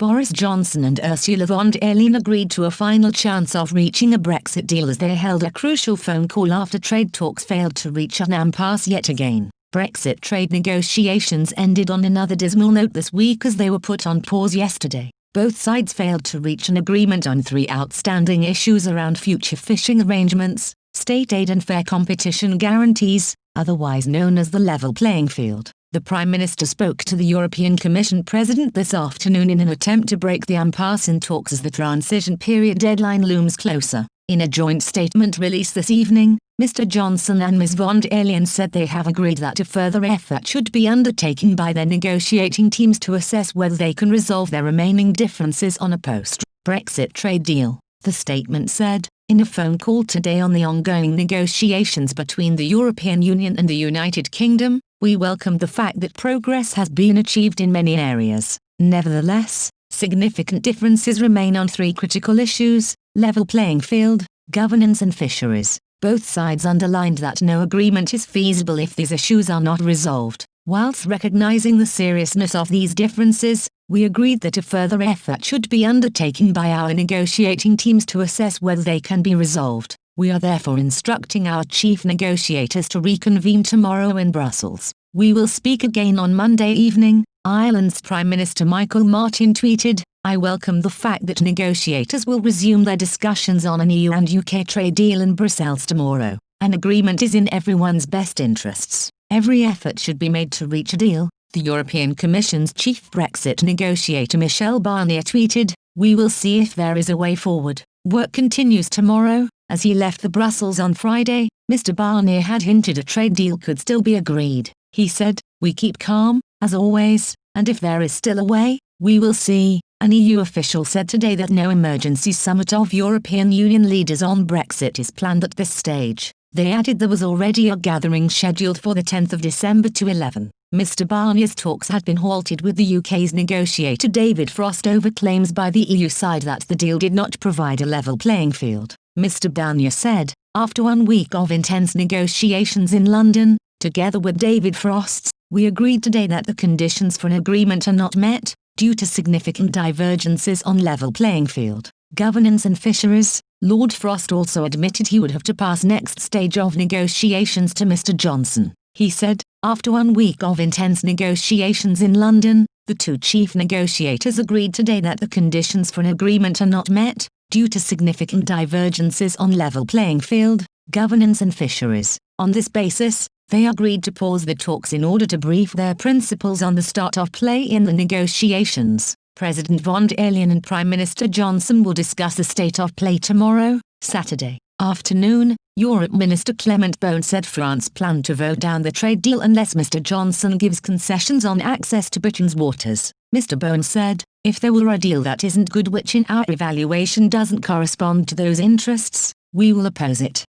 Boris Johnson and Ursula von der Leyen agreed to a final chance of reaching a Brexit deal as they held a crucial phone call after trade talks failed to reach an impasse yet again. Brexit trade negotiations ended on another dismal note this week as they were put on pause yesterday. Both sides failed to reach an agreement on three outstanding issues around future fishing arrangements, state aid and fair competition guarantees, otherwise known as the level playing field. The Prime Minister spoke to the European Commission President this afternoon in an attempt to break the impasse in talks as the transition period deadline looms closer. In a joint statement released this evening, Mr. Johnson and Ms. von der Leyen said they have agreed that a further effort should be undertaken by their negotiating teams to assess whether they can resolve their remaining differences on a post-Brexit trade deal. The statement said, in a phone call today on the ongoing negotiations between the European Union and the United Kingdom, we welcome the fact that progress has been achieved in many areas. Nevertheless, significant differences remain on three critical issues: level playing field, governance and fisheries. Both sides underlined that no agreement is feasible if these issues are not resolved. Whilst recognizing the seriousness of these differences, we agreed that a further effort should be undertaken by our negotiating teams to assess whether they can be resolved. We are therefore instructing our chief negotiators to reconvene tomorrow in Brussels. We will speak again on Monday evening, Ireland's Prime Minister Michael Martin tweeted. I welcome the fact that negotiators will resume their discussions on an EU and UK trade deal in Brussels tomorrow. An agreement is in everyone's best interests. Every effort should be made to reach a deal, the European Commission's chief Brexit negotiator Michel Barnier tweeted. We will see if there is a way forward. Work continues tomorrow. As he left the Brussels on Friday, Mr. Barnier had hinted a trade deal could still be agreed. He said, we keep calm, as always, and if there is still a way, we will see. An EU official said today that no emergency summit of European Union leaders on Brexit is planned at this stage. They added there was already a gathering scheduled for the 10th of December to 11. Mr. Barnier's talks had been halted with the UK's negotiator David Frost over claims by the EU side that the deal did not provide a level playing field. Mr. Barnier said, after 1 week of intense negotiations in London, together with David Frost, we agreed today that the conditions for an agreement are not met, due to significant divergences on level playing field, governance and fisheries. Lord Frost also admitted he would have to pass next stage of negotiations to Mr. Johnson. He said, after 1 week of intense negotiations in London, the two chief negotiators agreed today that the conditions for an agreement are not met, due to significant divergences on level playing field, governance and fisheries. On this basis, they agreed to pause the talks in order to brief their principals on the start of play in the negotiations. President von der Leyen and Prime Minister Johnson will discuss the state of play tomorrow, Saturday, afternoon. Europe Minister Clement Beaune said France planned to vote down the trade deal unless Mr. Johnson gives concessions on access to Britain's waters. Mr. Beaune said, if there were a deal that isn't good which in our evaluation doesn't correspond to those interests, we will oppose it.